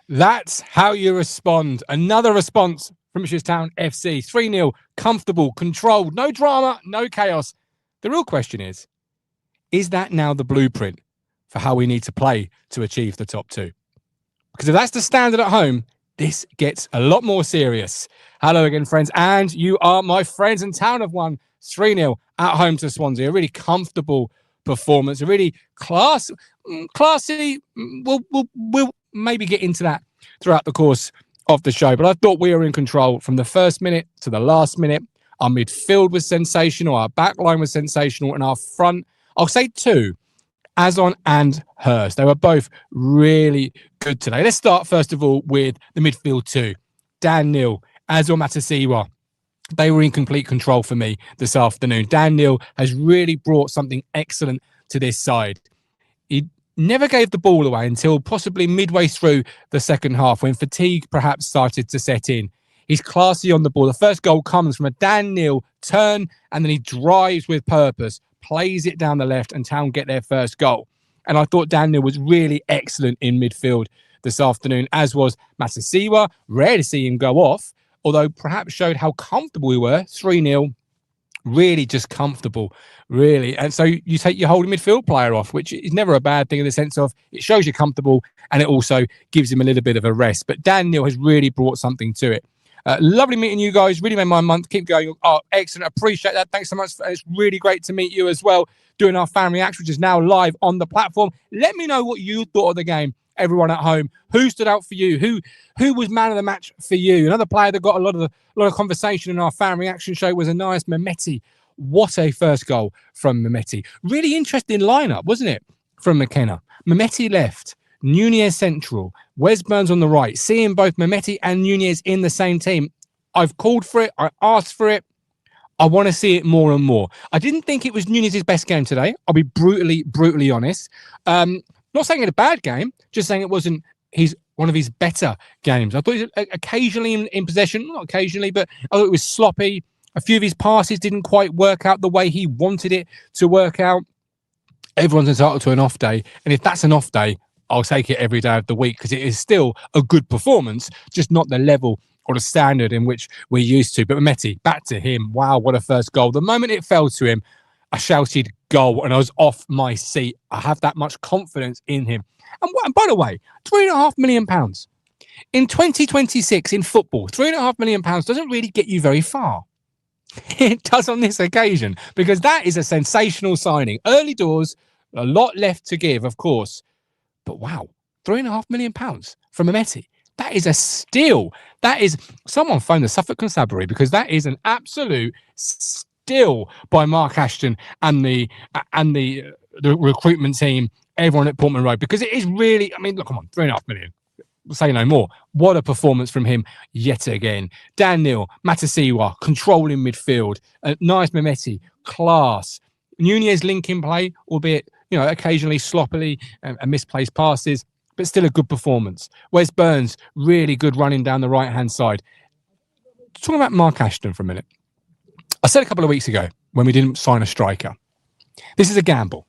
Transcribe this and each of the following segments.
That's how you respond. Another response from Ipswich Town FC. 3-0, comfortable, controlled, no drama, no chaos. The real question is that now the blueprint for how we need to play to achieve the top two? Because if that's the standard at home, this gets a lot more serious. Hello again, friends. And you are my friends. And Town have won 3-0 at home to Swansea. A really comfortable performance, a really classy. We'll maybe get into that throughout the course of the show. But I thought we were in control from the first minute to the last minute. Our midfield was sensational. Our back line was sensational. And our front, I'll say two, Azon and Hurst. They were both really good today. Let's start, first of all, with the midfield two. Dan Neil, Azon Matasiwa. They were in complete control for me this afternoon. Dan Neil has really brought something excellent to this side. He never gave the ball away until possibly midway through the second half, when fatigue perhaps started to set in. He's classy on the ball. The first goal comes from a Dan Neil turn, and then he drives with purpose, plays it down the left, and Town get their first goal. And I thought Dan Neil was really excellent in midfield this afternoon, as was Matasiwa. Rare to see him go off, although perhaps showed how comfortable we were. 3-0, really just comfortable, really. And so you take your holding midfield player off, which is never a bad thing in the sense of it shows you're comfortable and it also gives him a little bit of a rest. But Dan Neil has really brought something to it. Lovely meeting you guys. Really made my month. Keep going. Oh, excellent. Appreciate that. Thanks so much. It's really great to meet you as well. Doing our fan reaction, which is now live on the platform. Let me know what you thought of the game. Everyone at home, who stood out for you? Who was man of the match for you? Another player that got a lot of conversation in our fan reaction show was Anais Mmeti. What a first goal from Mmeti. Really interesting lineup, wasn't it? From McKenna. Mmeti left. Nunez central, Wes Burns on the right. Seeing both Mmeti and Nunez in the same team, I've called for it. I asked for it. I want to see it more and more. I didn't think it was Nunez's best game today. I'll be brutally honest. Not saying it a bad game, just saying it wasn't one of his better games. I thought he was occasionally in possession, not occasionally, but I thought it was sloppy. A few of his passes didn't quite work out the way he wanted it to work out. Everyone's entitled to an off day, and if that's an off day, I'll take it every day of the week, because it is still a good performance, just not the level or the standard in which we're used to. But Mmeti, back to him. Wow, what a first goal. The moment it fell to him, I shouted goal and I was off my seat. I have that much confidence in him. And by the way, £3.5 million in 2026 in football, £3.5 million doesn't really get you very far. It does on this occasion, because that is a sensational signing. Early doors, a lot left to give, of course. But wow, £3.5 million from Mmeti. That is a steal. That is, someone phoned the Suffolk Constabulary, because that is an absolute steal by Mark Ashton and the recruitment team, everyone at Portman Road, because it is really, I mean, look, come on, £3.5 million. Say no more. What a performance from him yet again. Dan Neil, Matasiwa, controlling midfield. Nice Mmeti, class. Nunez linking play, albeit, occasionally sloppily and misplaced passes, but still a good performance. Wes Burns, really good running down the right-hand side. Talking about Mark Ashton for a minute. I said a couple of weeks ago when we didn't sign a striker, this is a gamble.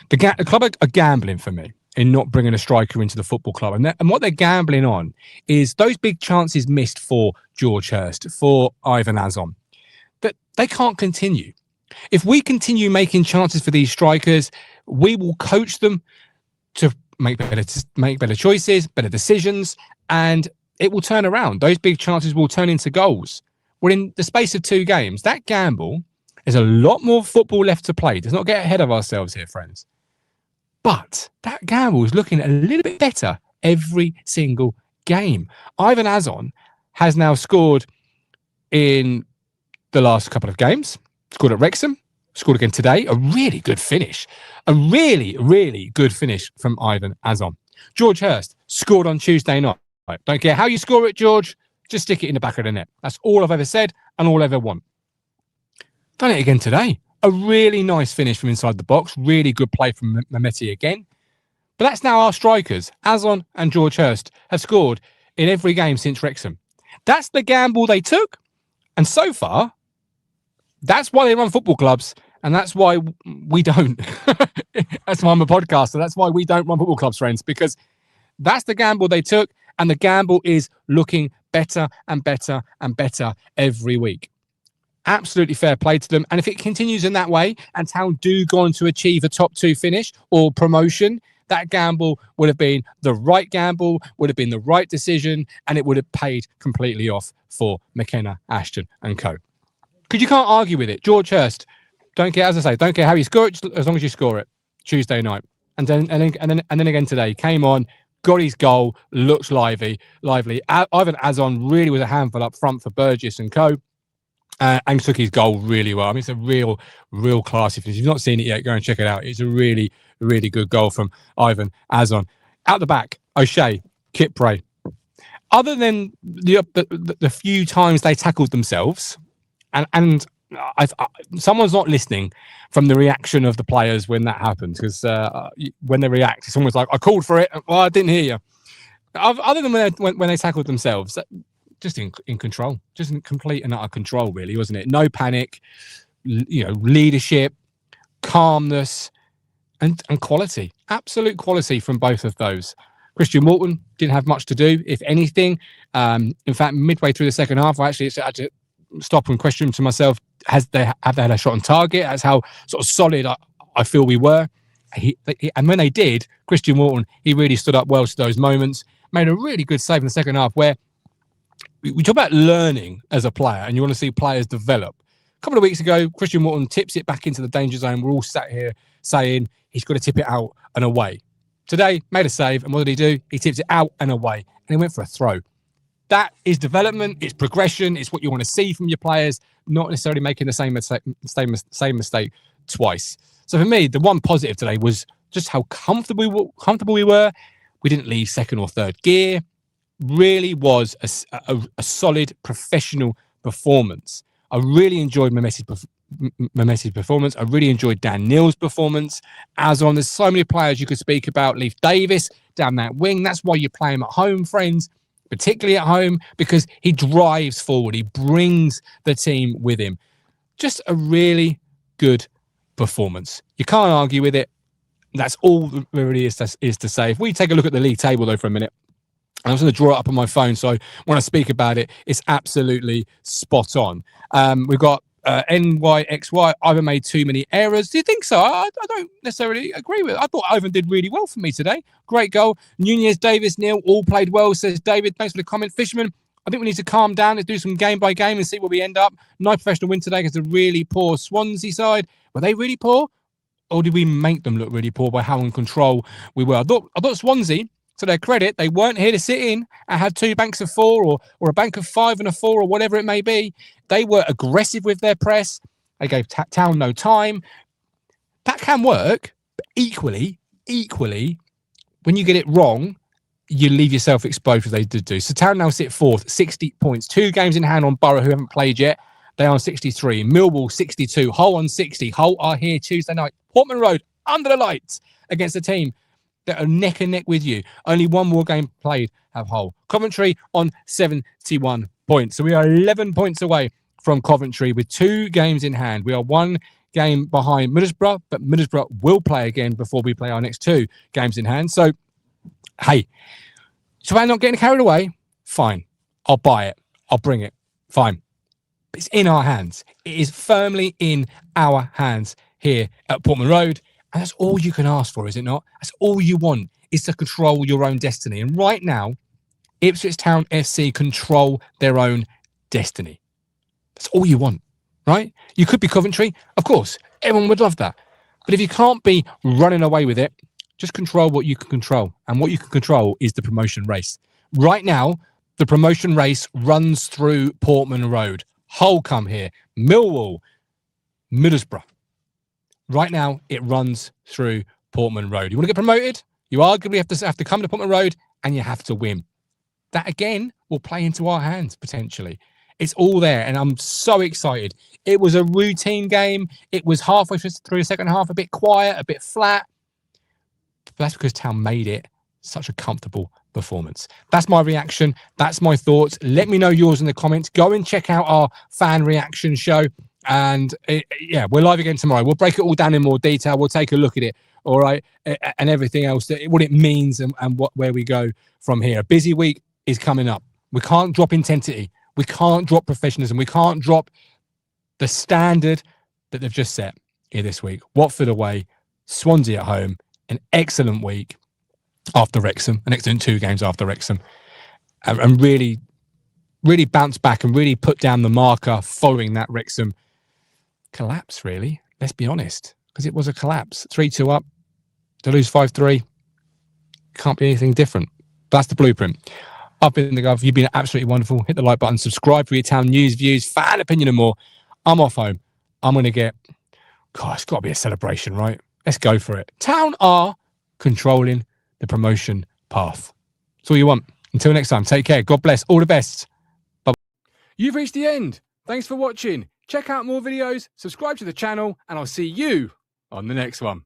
The club are gambling for me in not bringing a striker into the football club. And what they're gambling on is those big chances missed for George Hurst, for Ivan Azon, that they can't continue. If we continue making chances for these strikers, we will coach them to make better choices, better decisions, and it will turn around. Those big chances will turn into goals. Well, in the space of 2 games, that gamble, there's a lot more football left to play. Let's not get ahead of ourselves here, friends. But that gamble is looking a little bit better every single game. Ivan Azon has now scored in the last couple of games. Scored at Wrexham, scored again today. A really good finish. A really, really good finish from Ivan Azon. George Hurst scored on Tuesday night. Don't care how you score it, George. Just stick it in the back of the net. That's all I've ever said and all I ever want. Done it again today. A really nice finish from inside the box. Really good play from Mmeti again. But that's now our strikers. Azon and George Hurst have scored in every game since Wrexham. That's the gamble they took. And so far, that's why they run football clubs. And that's why we don't. That's why I'm a podcaster. That's why we don't run football clubs, friends. Because that's the gamble they took. And the gamble is looking better and better and better every week. Absolutely fair play to them. And if it continues in that way and Town do go on to achieve a top 2 finish or promotion, that gamble would have been the right gamble, would have been the right decision, and it would have paid completely off for McKenna, Ashton and co. Because you can't argue with it. George Hurst, don't care, as I say, don't care how you score it, as long as you score it. Tuesday night. And then again today, came on, got his goal, looks lively. Ivan Azon really was a handful up front for Burgess and co. And took his goal really well. I mean, it's a real classy finish. If you've not seen it yet, go and check it out. It's a really good goal from Ivan Azon. Out the back, O'Shea, Kipre. Other than the few times they tackled themselves, and someone's not listening from the reaction of the players when that happens, because when they react, it's almost like, I called for it. Well, I didn't hear you. Other than when they tackled themselves, just in control, just in complete and utter control, really, wasn't it? No panic, leadership, calmness, and quality, absolute quality from both of those. Christian Walton didn't have much to do, if anything. In fact, midway through the second half, I actually had to stop and question to myself, have they had a shot on target? That's how sort of solid I feel we were. And when they did, Christian Walton, he really stood up well to those moments, made a really good save in the second half where we talk about learning as a player and you want to see players develop. A couple of weeks ago, Christian Walton tips it back into the danger zone. We're all sat here saying he's got to tip it out and away. Today, made a save, and what did he do? He tips it out and away, and he went for a throw. That is development, it's progression, it's what you want to see from your players, not necessarily making the same mistake twice. So for me, the one positive today was just how comfortable we were. We didn't leave second or third gear. Really was a solid professional performance. I really enjoyed Mmeti's performance. I really enjoyed Dan Neal's performance. There's so many players you could speak about. Leif Davis down that wing. That's why you play him at home, friends, particularly at home, because he drives forward. He brings the team with him. Just a really good performance. You can't argue with it. That's all there really is to say. If we take a look at the league table, though, for a minute, I'm just going to draw it up on my phone, so when I speak about it, it's absolutely spot on. We've got NYXY. Ivan made too many errors. Do you think so? I don't necessarily agree with it. I thought Ivan did really well for me today. Great goal. Nunez, Davis, Neil, all played well, says David. Thanks for the comment. Fisherman, I think we need to calm down and do some game by game and see where we end up. No professional win today against a really poor Swansea side. Were they really poor? Or did we make them look really poor by how in control we were? I thought Swansea, to their credit, they weren't here to sit in and have 2 banks of 4 or a bank of 5 and a 4 or whatever it may be. They were aggressive with their press. They gave Town no time. That can work, but equally, when you get it wrong, you leave yourself exposed, as they did do. So Town now sit 4th, 60 points. 2 games in hand on Borough, who haven't played yet. They are on 63. Millwall, 62. Hull on 60. Hull are here Tuesday night. Portman Road, under the lights, against a team that are neck and neck with you. Only one more game played have Hull. Coventry on 71 points. So we are 11 points away from Coventry with 2 games in hand. We are 1 game behind Middlesbrough, but Middlesbrough will play again before we play our next 2 games in hand. So, hey, so I'm not getting carried away. Fine. I'll buy it. I'll bring it. Fine. But it's in our hands. It is firmly in our hands here at Portman Road. And that's all you can ask for, is it not? That's all you want, is to control your own destiny. And right now, Ipswich Town FC control their own destiny. That's all you want, right? You could be Coventry. Of course, everyone would love that. But if you can't be running away with it, just control what you can control. And what you can control is the promotion race. Right now, the promotion race runs through Portman Road. Hull come here. Millwall, Middlesbrough. Right now, it runs through Portman Road. You want to get promoted? You arguably have to come to Portman Road and you have to win. That, again, will play into our hands, potentially. It's all there, and I'm so excited. It was a routine game. It was halfway through the second half, a bit quiet, a bit flat. But that's because Town made it such a comfortable performance. That's my reaction. That's my thoughts. Let me know yours in the comments. Go and check out our fan reaction show. And we're live again tomorrow. We'll break it all down in more detail. We'll take a look at it, all right, and everything else, what it means and where we go from here. A busy week is coming up. We can't drop intensity. We can't drop professionalism. We can't drop the standard that they've just set here this week. Watford away, Swansea at home, an excellent week after Wrexham, an excellent 2 games after Wrexham, and really bounce back and really put down the marker following that Wrexham collapse, really. Let's be honest, because it was a collapse. 3-2 up, to lose 5-3, can't be anything different. That's the blueprint. I've been the Gov. You've been absolutely wonderful. Hit the like button, subscribe for your town news, views, fan opinion and more. I'm off home. I'm going to get... God, it's got to be a celebration, right? Let's go for it. Town are controlling the promotion path. That's all you want. Until next time, take care. God bless. All the best. Bye. You've reached the end. Thanks for watching. Check out more videos, subscribe to the channel, and I'll see you on the next one.